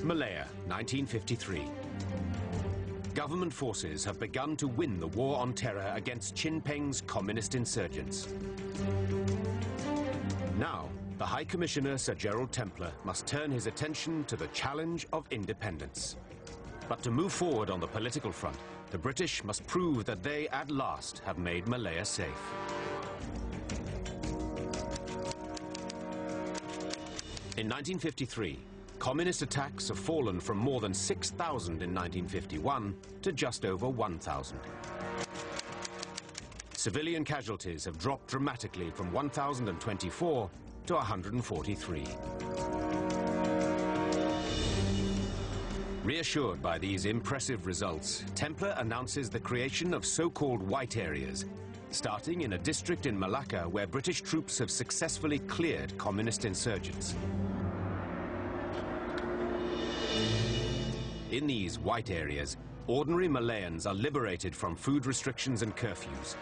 Malaya, 1953. Government forces have begun to win the war on terror against Chin Peng's communist insurgents. Now, the High Commissioner Sir Gerald Templar must turn his attention to the challenge of independence. But to move forward on the political front, the British must prove that they at last have made Malaya safe. In 1953, communist attacks have fallen from more than 6,000 in 1951 to just over 1,000. Civilian casualties have dropped dramatically from 1,024 to 143. Reassured by these impressive results, Templar announces the creation of so-called white areas, starting in a district in Malacca where British troops have successfully cleared communist insurgents. In these white areas, ordinary Malayans are liberated from food restrictions and curfews.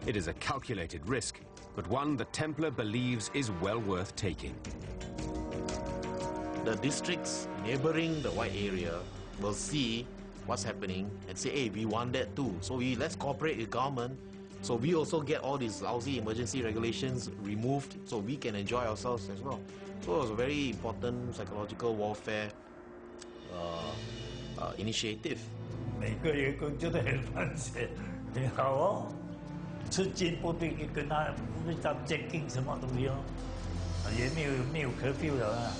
It is a calculated risk, but one that Templar believes is well worth taking. The districts neighboring the white area will see what's happening and say, hey, we want that too. So let's cooperate with government. So we also get all these lousy emergency regulations removed so we can enjoy ourselves as well. So it was a very important psychological warfare initiative. 每个月工作的很繁琐，很好哦。吃进不必跟他那张监禁什么都没有，也没有curfew的啊。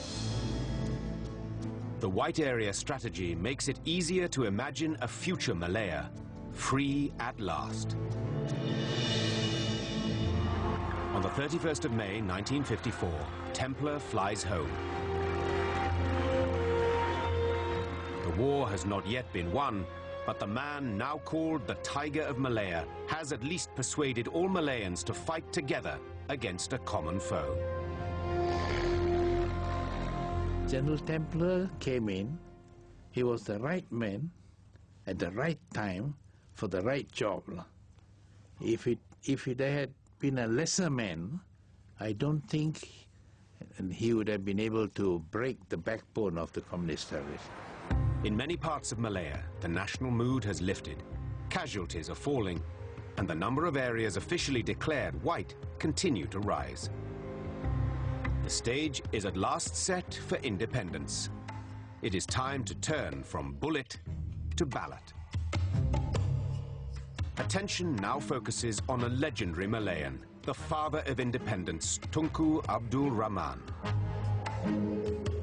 The white area strategy makes it easier to imagine a future Malaya, free at last. On the 31st of May 1954, Templar flies home. The war has not yet been won, but the man now called the Tiger of Malaya has at least persuaded all Malayans to fight together against a common foe. General Templar came in. He was the right man at the right time for the right job. If there had been a lesser man, I don't think he would have been able to break the backbone of the communist terrorists. In many parts of Malaya, the national mood has lifted. Casualties are falling, and the number of areas officially declared white continue to rise. The stage is at last set for independence. It is time to turn from bullet to ballot. Attention now focuses on a legendary Malayan, the father of independence, Tunku Abdul Rahman.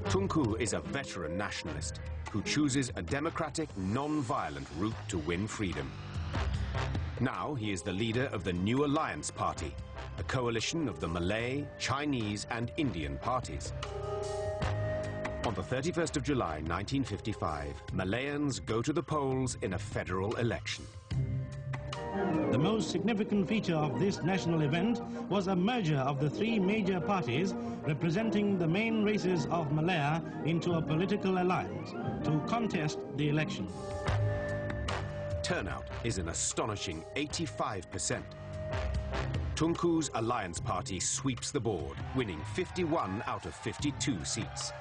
Tunku is a veteran nationalist who chooses a democratic, non-violent route to win freedom. Now he is the leader of the New Alliance Party, a coalition of the Malay, Chinese and Indian parties. On the 31st of July 1955, Malayans go to the polls in a federal election. The most significant feature of this national event was a merger of the three major parties representing the main races of Malaya into a political alliance to contest the election. Turnout is an astonishing 85%. Tunku's Alliance Party sweeps the board, winning 51 out of 52 seats.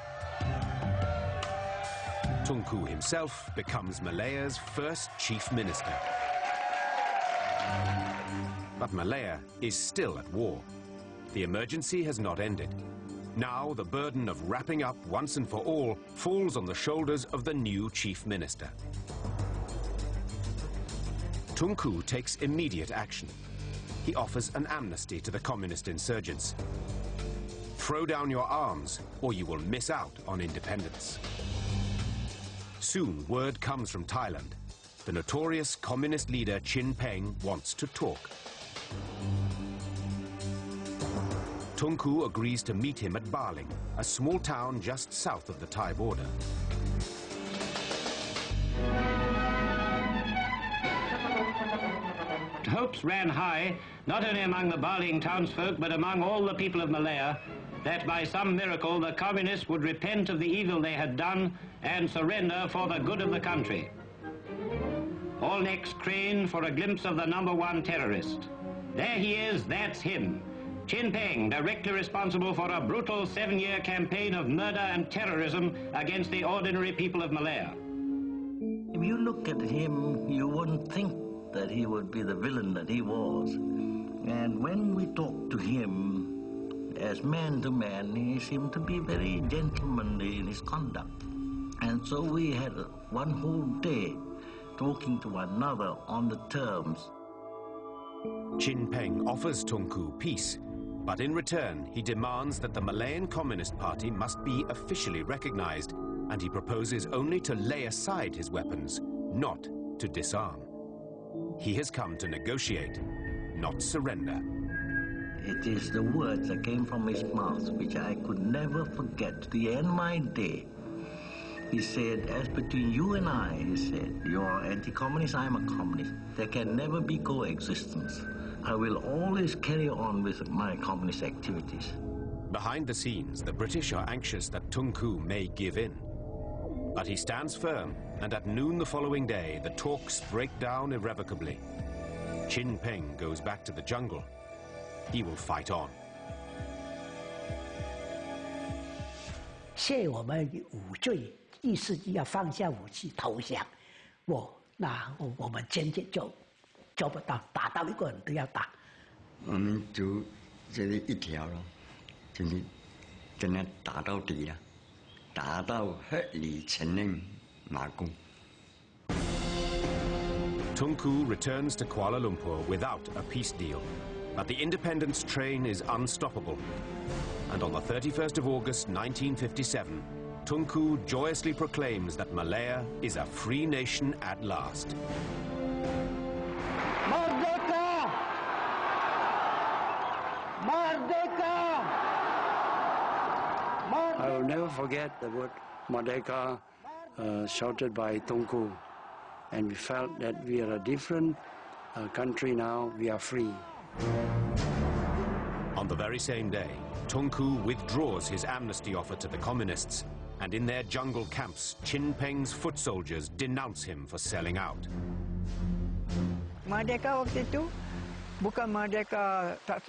Tunku himself becomes Malaya's first chief minister. But Malaya is still at war. The emergency has not ended. Now the burden of wrapping up once and for all falls on the shoulders of the new chief minister. Tunku takes immediate action. He offers an amnesty to the communist insurgents. Throw down your arms or you will miss out on independence. Soon word comes from Thailand. The notorious communist leader Chin Peng wants to talk. Tunku agrees to meet him at Baling, a small town just south of the Thai border. Hopes ran high, not only among the Baling townsfolk, but among all the people of Malaya, that by some miracle the communists would repent of the evil they had done and surrender for the good of the country. All necks craned for a glimpse of the #1 terrorist. There he is, that's him. Chin Peng, directly responsible for a brutal 7-year campaign of murder and terrorism against the ordinary people of Malaya. If you look at him, you wouldn't think that he would be the villain that he was. And when we talked to him as man to man, he seemed to be very gentlemanly in his conduct. And so we had one whole day talking to one another on the terms. Chin Peng offers Tunku peace, but in return he demands that the Malayan Communist Party must be officially recognized, and he proposes only to lay aside his weapons, not to disarm. He has come to negotiate, not surrender. It is the words that came from his mouth which I could never forget to the end of my day. He said, as between you and I, he said, you're anti-communist, I'm a communist. There can never be coexistence. I will always carry on with my communist activities. Behind the scenes, the British are anxious that Tunku may give in. But he stands firm, and at noon the following day, the talks break down irrevocably. Chin Peng goes back to the jungle. He will fight on. 谢我们无罪，意思要放下武器投降。那我们坚决做不到，打到一个人都要打。我们就这里一条了，就是跟他打到底了，打到合理承认马共。 Tunku returns to Kuala Lumpur without a peace deal, but the independence train is unstoppable. And on the 31st of August 1957, Tunku joyously proclaims that Malaya is a free nation at last. Merdeka! Merdeka! I will never forget the word Merdeka shouted by Tunku. And we felt that we are a different country now, we are free. On the very same day, Tunku withdraws his amnesty offer to the communists, and in their jungle camps, Chin Peng's foot soldiers denounce him for selling out. Merdeka waktu itu bukan merdeka tak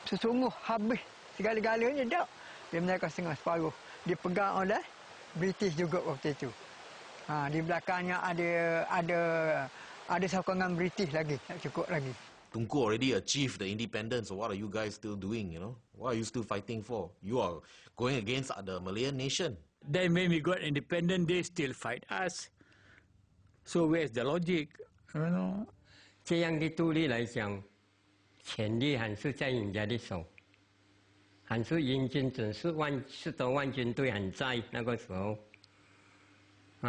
sesungguh habis segala-galanya tak. Dia merdeka setengah separuh. Dipegang oleh British juga waktu itu. Di belakangnya ada sokongan British lagi, tak cukup lagi. Tunku already achieved the independence, so what are you guys still doing, you know? What are you still fighting for? You are going against the Malayan nation. Then when we got independent, they still fight us. So where's the logic, you know? 这样的独立来讲，权力还是在人家的手，还是英军准是10多万军队还在那个时候。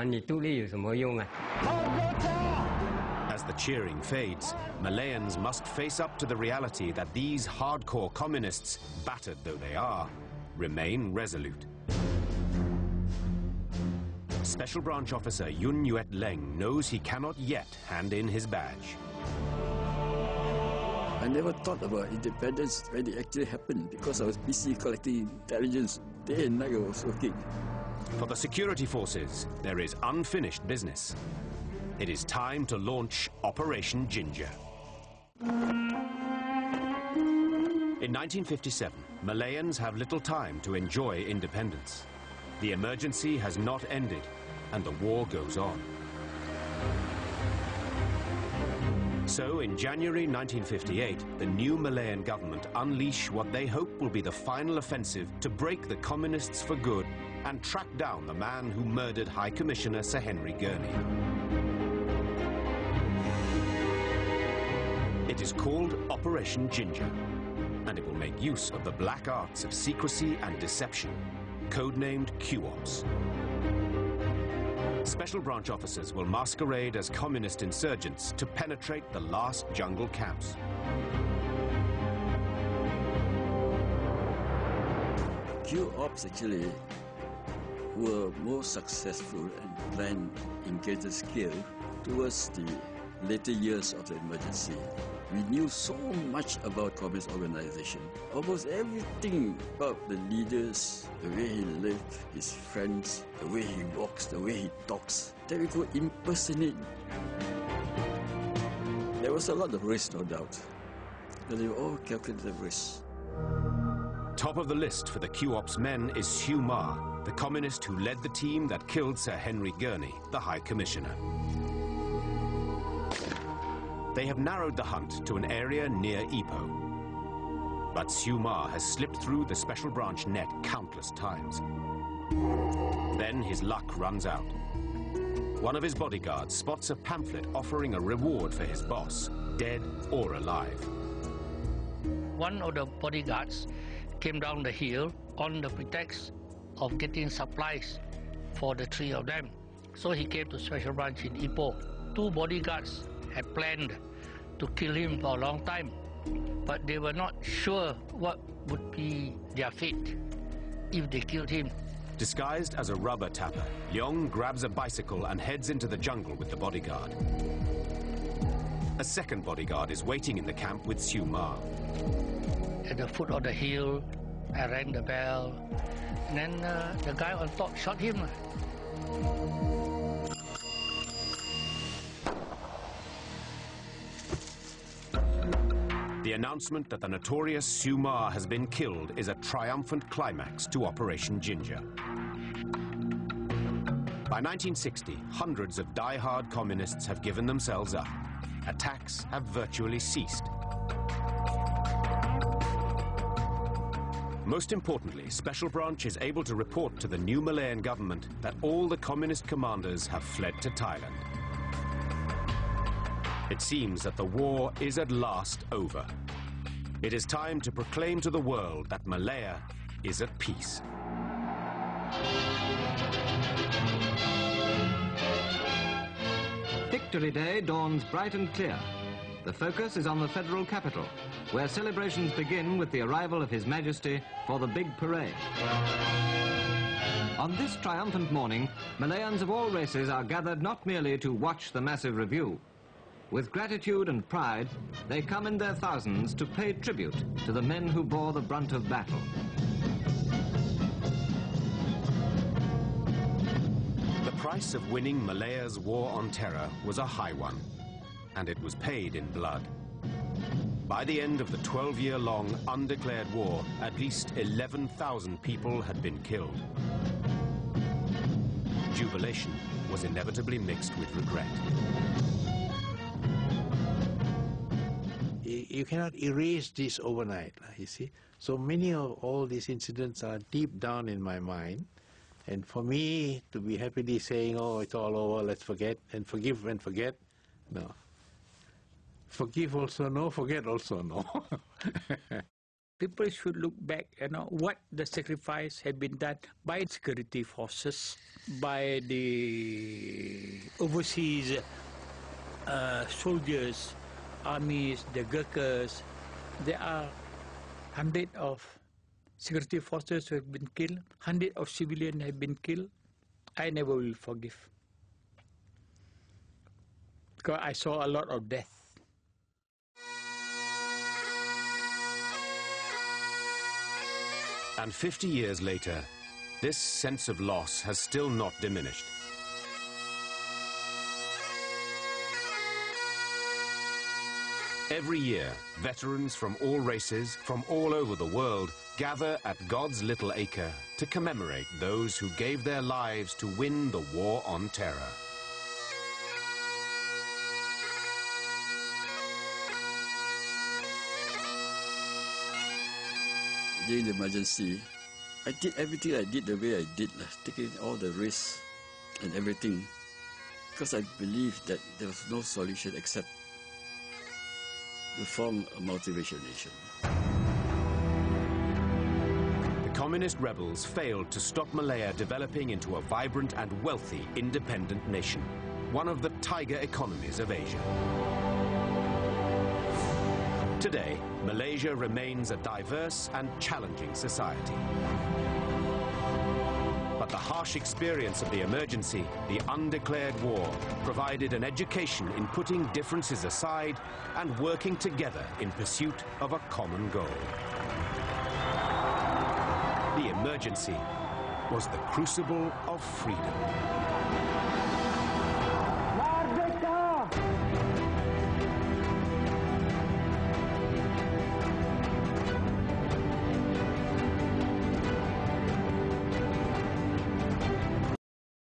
你独立有什么用啊？ As the cheering fades, Malayans must face up to the reality that these hardcore communists, battered though they are, remain resolute. Special Branch Officer Yun Yuet Leng knows he cannot yet hand in his badge. I never thought about independence when it actually happened because I was busy collecting intelligence. Day and night I was working. For the security forces, there is unfinished business. It is time to launch Operation Ginger. In 1957, Malayans have little time to enjoy independence. The emergency has not ended, and the war goes on. So, in January 1958, the new Malayan government unleash what they hope will be the final offensive to break the communists for good and track down the man who murdered High Commissioner Sir Henry Gurney. It is called Operation Ginger, and it will make use of the black arts of secrecy and deception, codenamed Q-Ops. Special branch officers will masquerade as communist insurgents to penetrate the last jungle camps. Q-Ops actually were more successful and planned in greater scale towards the later years of the emergency. We knew so much about communist organization. Almost everything about the leaders, the way he lived, his friends, the way he walks, the way he talks, that we could impersonate. There was a lot of risk, no doubt, but they were all calculated risks. Top of the list for the Q-Ops men is Siu Ma, the communist who led the team that killed Sir Henry Gurney, the High Commissioner. They have narrowed the hunt to an area near Ipoh. But Siu Ma has slipped through the special branch net countless times. Then his luck runs out. One of his bodyguards spots a pamphlet offering a reward for his boss, dead or alive. One of the bodyguards came down the hill on the pretext of getting supplies for the three of them. So he came to special branch in Ipoh. Two bodyguards had planned to kill him for a long time, but they were not sure what would be their fate if they killed him. Disguised as a rubber tapper, Leong grabs a bicycle and heads into the jungle with the bodyguard. A second bodyguard is waiting in the camp with Siu Ma. At the foot of the hill, I rang the bell, and then the guy on top shot him. The announcement that the notorious Siu Ma has been killed is a triumphant climax to Operation Ginger. By 1960, hundreds of die-hard communists have given themselves up. Attacks have virtually ceased. Most importantly, Special Branch is able to report to the new Malayan government that all the communist commanders have fled to Thailand. It seems that the war is at last over. It is time to proclaim to the world that Malaya is at peace. Victory Day dawns bright and clear. The focus is on the federal capital, where celebrations begin with the arrival of His Majesty for the big parade. On this triumphant morning, Malayans of all races are gathered not merely to watch the massive review. With gratitude and pride, they come in their thousands to pay tribute to the men who bore the brunt of battle. The price of winning Malaya's war on terror was a high one, and it was paid in blood. By the end of the 12-year-long undeclared war, at least 11,000 people had been killed. Jubilation was inevitably mixed with regret. You cannot erase this overnight, you see. So many of all these incidents are deep down in my mind. And for me to be happily saying, oh, it's all over, let's forget, and forgive and forget, no. Forgive also no, forget also no. People should look back, what the sacrifice had been done by security forces, by the overseas soldiers, armies, the Gurkhas. There are hundreds of security forces who have been killed, hundreds of civilians have been killed. I never will forgive, because I saw a lot of death. And 50 years later, this sense of loss has still not diminished. Every year, veterans from all races, from all over the world, gather at God's Little Acre to commemorate those who gave their lives to win the war on terror. During the emergency, I did everything I did the way I did, taking all the risks and everything, because I believed that there was no solution except to form a multiracial nation. The communist rebels failed to stop Malaya developing into a vibrant and wealthy independent nation, one of the tiger economies of Asia. Today, Malaysia remains a diverse and challenging society. But the harsh experience of the emergency, the undeclared war, provided an education in putting differences aside and working together in pursuit of a common goal. The emergency was the crucible of freedom.